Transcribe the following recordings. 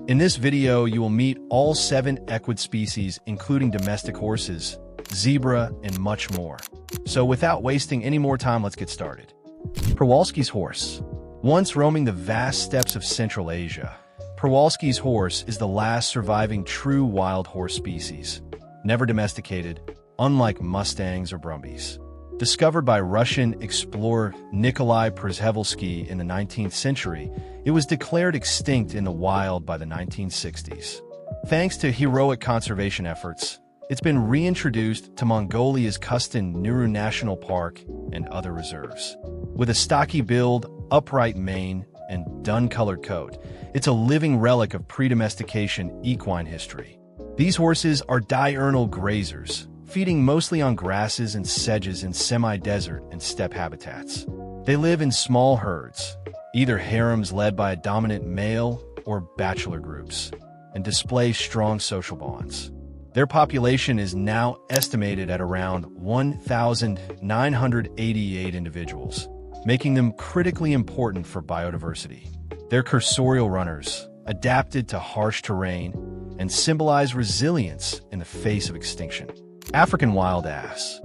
In this video, you will meet all 7 equid species, including domestic horses, zebra, and much more. So without wasting any more time, let's get started. Przewalski's horse. Once roaming the vast steppes of Central Asia, Przewalski's horse is the last surviving true wild horse species, never domesticated, unlike mustangs or brumbies. Discovered by Russian explorer Nikolai Przewalski in the 19th century, it was declared extinct in the wild by the 1960s. Thanks to heroic conservation efforts, it's been reintroduced to Mongolia's Kutsin National Park and other reserves. With a stocky build, upright mane, and dun-colored coat, it's a living relic of pre-domestication equine history. These horses are diurnal grazers, feeding mostly on grasses and sedges in semi-desert and steppe habitats. They live in small herds, either harems led by a dominant male or bachelor groups, and display strong social bonds. Their population is now estimated at around 1,988 individuals, making them critically important for biodiversity. They're cursorial runners, adapted to harsh terrain, and symbolize resilience in the face of extinction. African wild ass.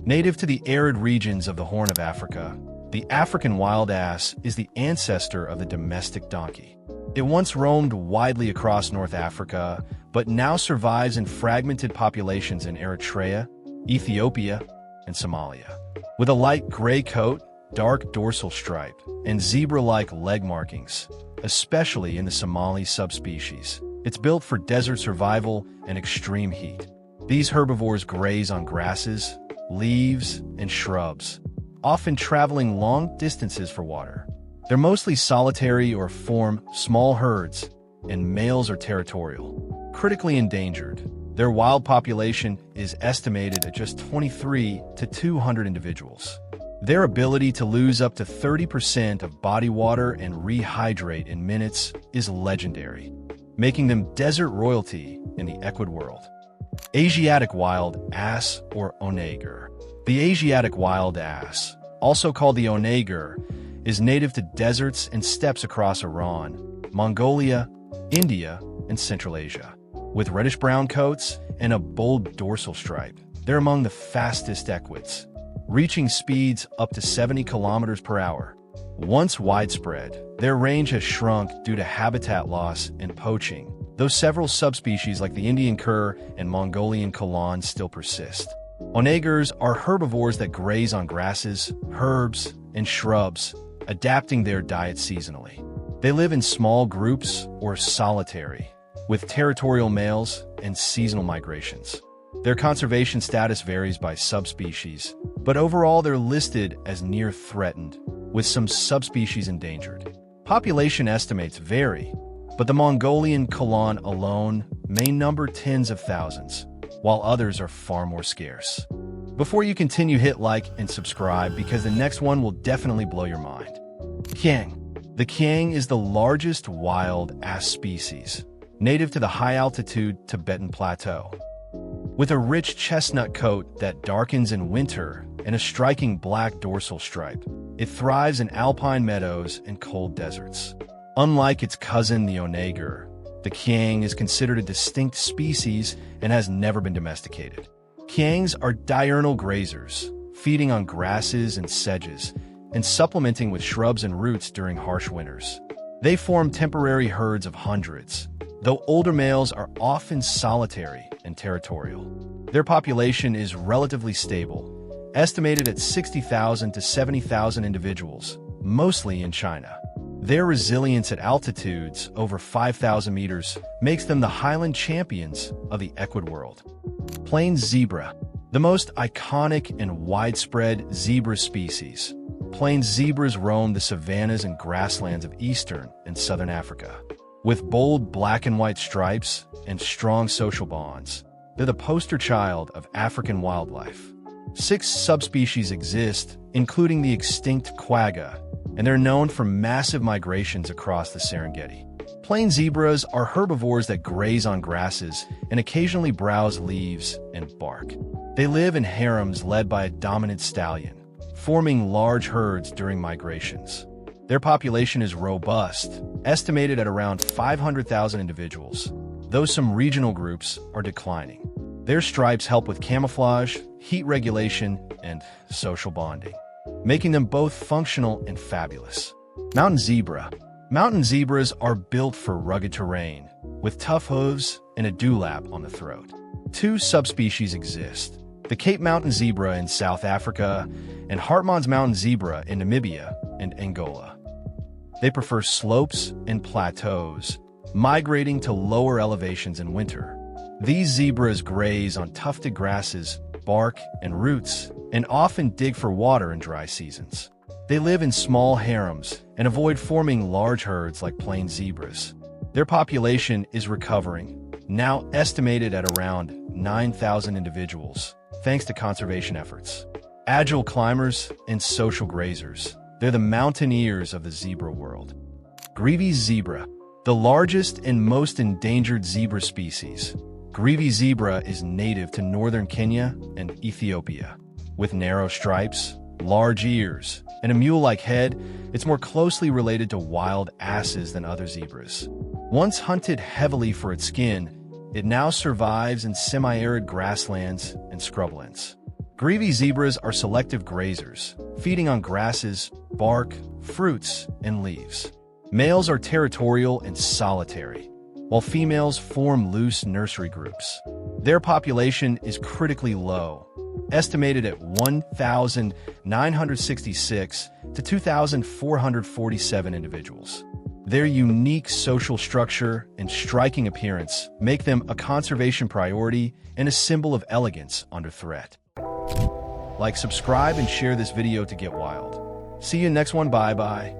Native to the arid regions of the Horn of Africa, the African wild ass is the ancestor of the domestic donkey. It once roamed widely across North Africa, but now survives in fragmented populations in Eritrea, Ethiopia, and Somalia. With a light gray coat, dark dorsal stripe, and zebra-like leg markings, especially in the Somali subspecies, it's built for desert survival and extreme heat. These herbivores graze on grasses, leaves, and shrubs, often traveling long distances for water. They're mostly solitary or form small herds, and males are territorial. Critically endangered, their wild population is estimated at just 23 to 200 individuals. Their ability to lose up to 30% of body water and rehydrate in minutes is legendary, making them desert royalty in the equid world. Asiatic wild ass or onager. The Asiatic wild ass, also called the onager, is native to deserts and steppes across Iran, Mongolia, India, and Central Asia. With reddish-brown coats and a bold dorsal stripe, they're among the fastest equids, reaching speeds up to 70 kilometers per hour. Once widespread, their range has shrunk due to habitat loss and poaching, though several subspecies like the Indian cur and Mongolian kolan still persist. Onagers are herbivores that graze on grasses, herbs, and shrubs, adapting their diet seasonally. They live in small groups or solitary, with territorial males and seasonal migrations. Their conservation status varies by subspecies, but overall they're listed as near threatened, with some subspecies endangered. Population estimates vary, but the Mongolian kolan alone may number tens of thousands, while others are far more scarce. Before you continue, hit like and subscribe because the next one will definitely blow your mind. Kiang. The kiang is the largest wild ass species, native to the high-altitude Tibetan Plateau. With a rich chestnut coat that darkens in winter and a striking black dorsal stripe, it thrives in alpine meadows and cold deserts. Unlike its cousin, the onager, the kiang is considered a distinct species and has never been domesticated. Kiangs are diurnal grazers, feeding on grasses and sedges, and supplementing with shrubs and roots during harsh winters. They form temporary herds of hundreds, though older males are often solitary and territorial. Their population is relatively stable, estimated at 60,000 to 70,000 individuals, mostly in China. Their resilience at altitudes over 5,000 meters makes them the highland champions of the equid world. Plains zebra. The most iconic and widespread zebra species, plains zebras roam the savannas and grasslands of eastern and southern Africa. With bold black and white stripes and strong social bonds, they're the poster child of African wildlife. 6 subspecies exist, including the extinct quagga, and they're known for massive migrations across the Serengeti. Plains zebras are herbivores that graze on grasses and occasionally browse leaves and bark. They live in harems led by a dominant stallion, forming large herds during migrations. Their population is robust, estimated at around 500,000 individuals, though some regional groups are declining. Their stripes help with camouflage, heat regulation, and social bonding, making them both functional and fabulous. Mountain zebra. Mountain zebras are built for rugged terrain, with tough hooves and a dewlap on the throat. Two subspecies exist: the Cape Mountain zebra in South Africa and Hartmann's mountain zebra in Namibia and Angola. They prefer slopes and plateaus, migrating to lower elevations in winter. These zebras graze on tufted grasses, bark, and roots, and often dig for water in dry seasons. They live in small harems and avoid forming large herds like plain zebras. Their population is recovering, now estimated at around 9,000 individuals, thanks to conservation efforts. Agile climbers and social grazers. They're the mountaineers of the zebra world. Grevy's zebra, the largest and most endangered zebra species. Grevy's zebra is native to northern Kenya and Ethiopia. With narrow stripes, large ears, and a mule-like head, it's more closely related to wild asses than other zebras. Once hunted heavily for its skin, it now survives in semi-arid grasslands and scrublands. Grevy's zebras are selective grazers, feeding on grasses, bark, fruits, and leaves. Males are territorial and solitary, while females form loose nursery groups. Their population is critically low, estimated at 1,966 to 2,447 individuals. Their unique social structure and striking appearance make them a conservation priority and a symbol of elegance under threat. Like, subscribe, and share this video to get wild. See you next one. Bye-bye.